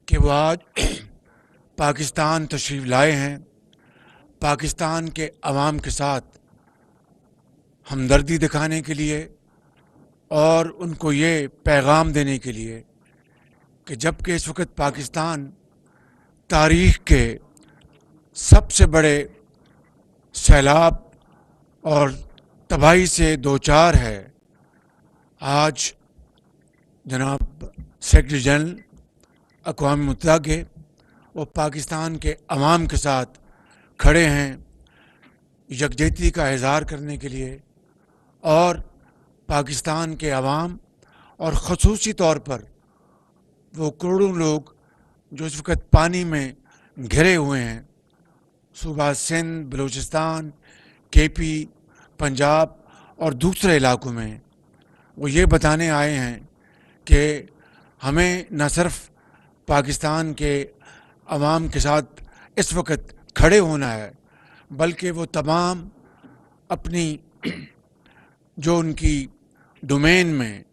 कि वो आज पाकिस्तान तशरीफ़ लाए हैं, पाकिस्तान के अवाम के साथ हमदर्दी दिखाने के लिए और उनको ये पैगाम देने के लिए कि जबकि इस वक्त पाकिस्तान तारीख़ के सबसे बड़े सैलाब और तबाही से दो चार है, आज जनाब सेक्रेटरी जनरल अक़वाम मुत्तहिदा के वो पाकिस्तान के अवाम के साथ खड़े हैं यकजहती का इज़हार करने के लिए और पाकिस्तान के अवाम और ख़ुसूसी तौर पर वो करोड़ों लोग जो इस वक्त पानी में घिरे हुए हैं, सूबा सिंध, बलूचिस्तान, केपी, पंजाब और दूसरे इलाकों में, वो ये बताने आए हैं कि हमें न सिर्फ पाकिस्तान के अवाम के साथ इस वक्त खड़े होना है, बल्कि वो तमाम अपनी जो उनकी डोमेन में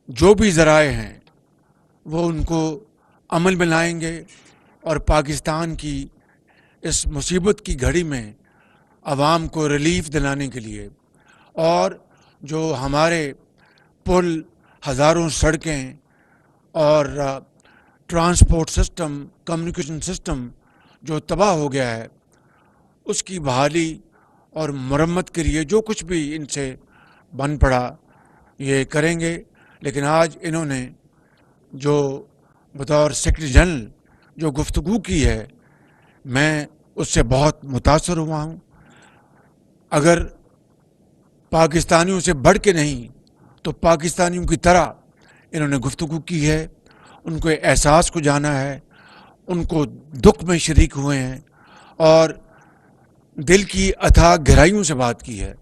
जो भी ज़राए हैं वो उनको अमल में लाएंगे और पाकिस्तान की इस मुसीबत की घड़ी में अवाम को रिलीफ दिलाने के लिए और जो हमारे पुल, हज़ारों सड़कें और ट्रांसपोर्ट सिस्टम, कम्युनिकेशन सिस्टम जो तबाह हो गया है, उसकी बहाली और मरम्मत के लिए जो कुछ भी इनसे बन पड़ा ये करेंगे। लेकिन आज इन्होंने जो बतौर सेक्रेटरी जनरल जो गुफ्तगू की है, मैं उससे बहुत मुतासर हुआ हूँ। अगर पाकिस्तानियों से बढ़ के नहीं तो पाकिस्तानियों की तरह इन्होंने गुफ्तगू की है, उनको एहसास को जाना है, उनको दुख में शरीक हुए हैं और दिल की अथाह गहराइयों से बात की है।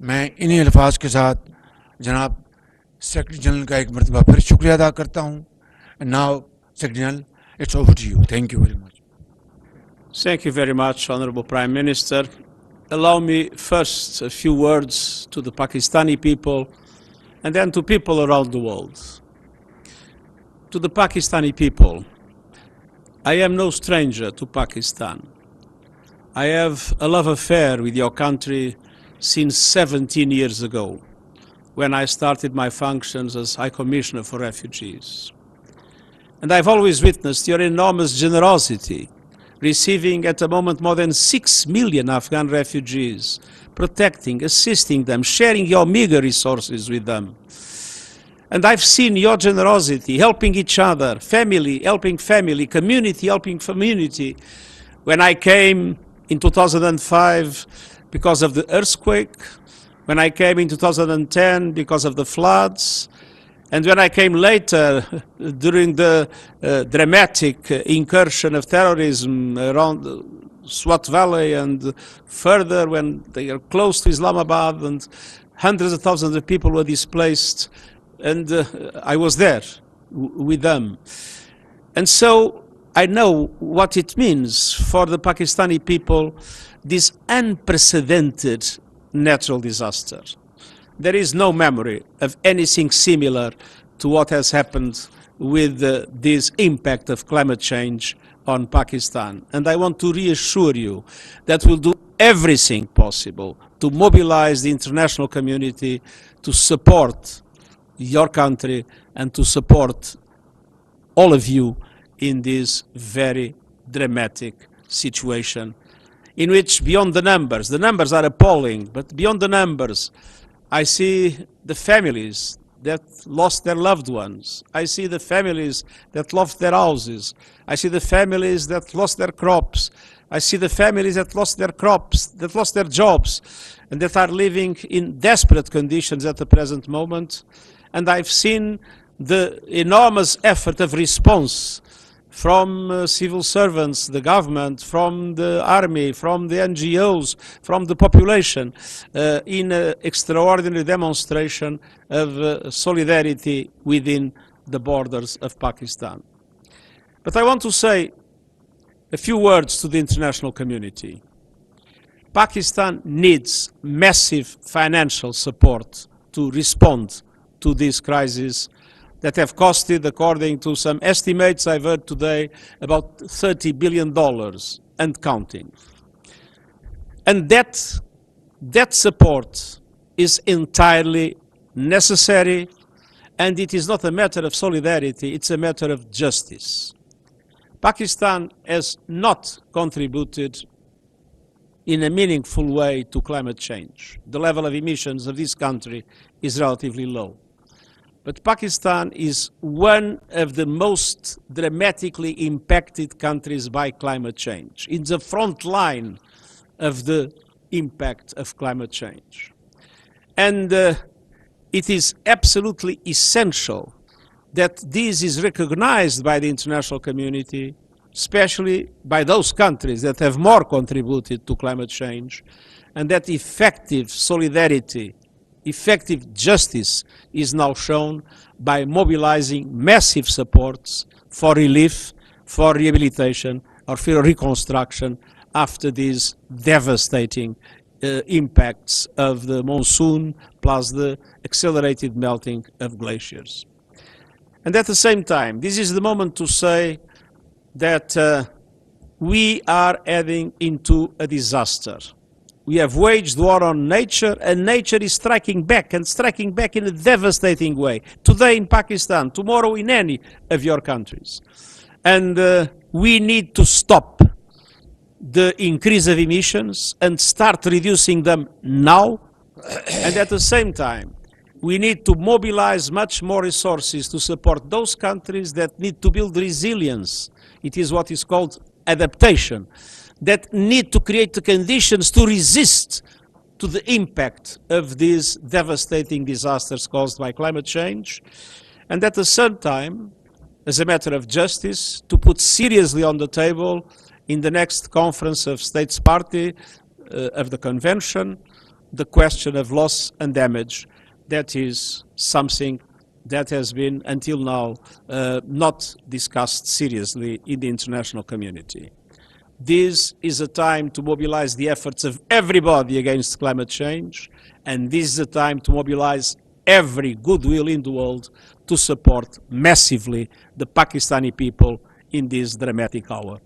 मैं इन्हीं अल्फाज के साथ जनाब सेक्रेटरी जनरल का एक मरतबा फिर शुक्रिया अदा करता हूँ। Now secretary general, it's over to you. Thank you very much. Thank you very much, Honorable Prime Minister. Allow me first a few words to the Pakistani people and then to people around the world. To the Pakistani people, I am no stranger to Pakistan. I have a love affair with your country since 17 years ago, when I started my functions as High Commissioner for Refugees. And I've always witnessed your enormous generosity, receiving at the moment more than 6 million Afghan refugees, protecting, assisting them, sharing your meager resources with them. And I've seen your generosity, helping each other, family helping family, community helping community. When I came in 2005 because of the earthquake, when I came in 2010 because of the floods, and when I came later during the dramatic incursion of terrorism around the Swat Valley and further when they are close to Islamabad and hundreds of thousands of people were displaced, and I was there with them. And so I know what it means for the Pakistani people, this unprecedented natural disaster. There is no memory of anything similar to what has happened with this impact of climate change on Pakistan. And I want to reassure you that we'll do everything possible to mobilize the international community to support your country and to support all of you in this very dramatic situation in which, beyond the numbers are appalling, but beyond the numbers, I see the families that lost their loved ones. I see the families that lost their houses. I see the families that lost their crops. I see the families that lost their crops, that lost their jobs, and that are living in desperate conditions at the present moment. And I've seen the enormous effort of response from civil servants, the government, from the army, from the NGOs, from the population, in an extraordinary demonstration of solidarity within the borders of Pakistan. But I want to say a few words to the international community. Pakistan needs massive financial support to respond to this crisis that have costed, according to some estimates I've heard today, about $30 billion and counting. And that support is entirely necessary, and it is not a matter of solidarity, it's a matter of justice. Pakistan has not contributed in a meaningful way to climate change. The level of emissions of this country is relatively low. But Pakistan is one of the most dramatically impacted countries by climate change, in the front line of the impact of climate change. And it is absolutely essential that this is recognized by the international community, especially by those countries that have more contributed to climate change, and that effective solidarity, effective justice is now shown by mobilizing massive supports for relief, for rehabilitation, or for reconstruction after these devastating impacts of the monsoon plus the accelerated melting of glaciers. And at the same time, this is the moment to say that we are heading into a disaster. We have waged war on nature, and nature is striking back, and striking back in a devastating way. Today in Pakistan, tomorrow in any of your countries. And we need to stop the increase of emissions and start reducing them now. And at the same time, we need to mobilize much more resources to support those countries that need to build resilience. It is what is called adaptation, that need to create the conditions to resist to the impact of these devastating disasters caused by climate change. And at the same time, as a matter of justice, to put seriously on the table in the next Conference of States Party of the Convention, the question of loss and damage. That is something that has been, until now, not discussed seriously in the international community. This is a time to mobilize the efforts of everybody against climate change, and this is a time to mobilize every goodwill in the world to support massively the Pakistani people in this dramatic hour.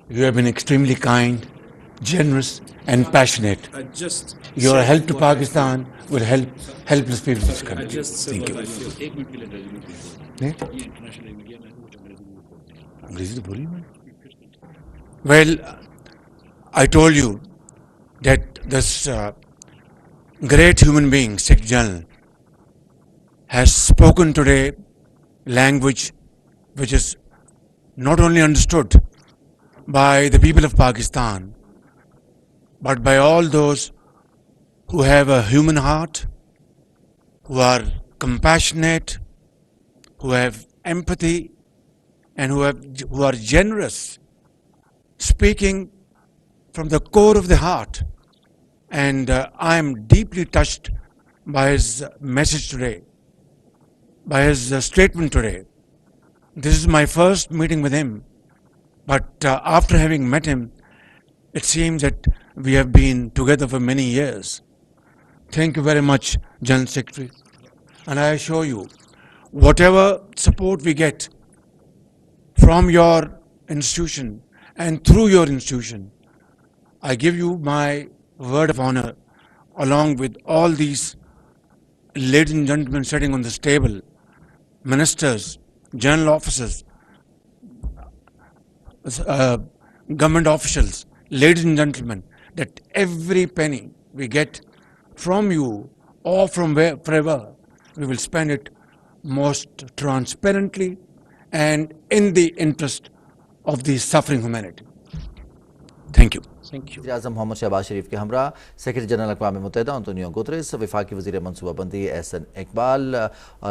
You have been extremely kind, generous, and passionate. Your help to Pakistan will help helpless people in this country. Thank you. Well, I told you that this great human being, Sikh General, has spoken today language which is not only understood by the people of Pakistan, but by all those who have a human heart, who are compassionate, who have empathy, and who are generous, speaking from the core of the heart. And I am deeply touched by his message today, by his statement today. This is my first meeting with him, but after having met him, it seems that we have been together for many years. Thank you very much, General Secretary. And I assure you, whatever support we get from your institution and through your institution, I give you my word of honor, along with all these ladies and gentlemen sitting on this table, ministers, general officers, government officials, ladies and gentlemen, that every penny we get from you or from wherever, we will spend it most transparently and in the interest of the suffering humanity. Thank you. Thank you. वज़ीर-ए-आज़म मोहम्मद शहबाज शरीफ के हमरा secretary general अक़वाम मुत्तहिदा Antonio Guterres, वफाकी वज़ीर मनसूबाबंदी एहसन इकबाल और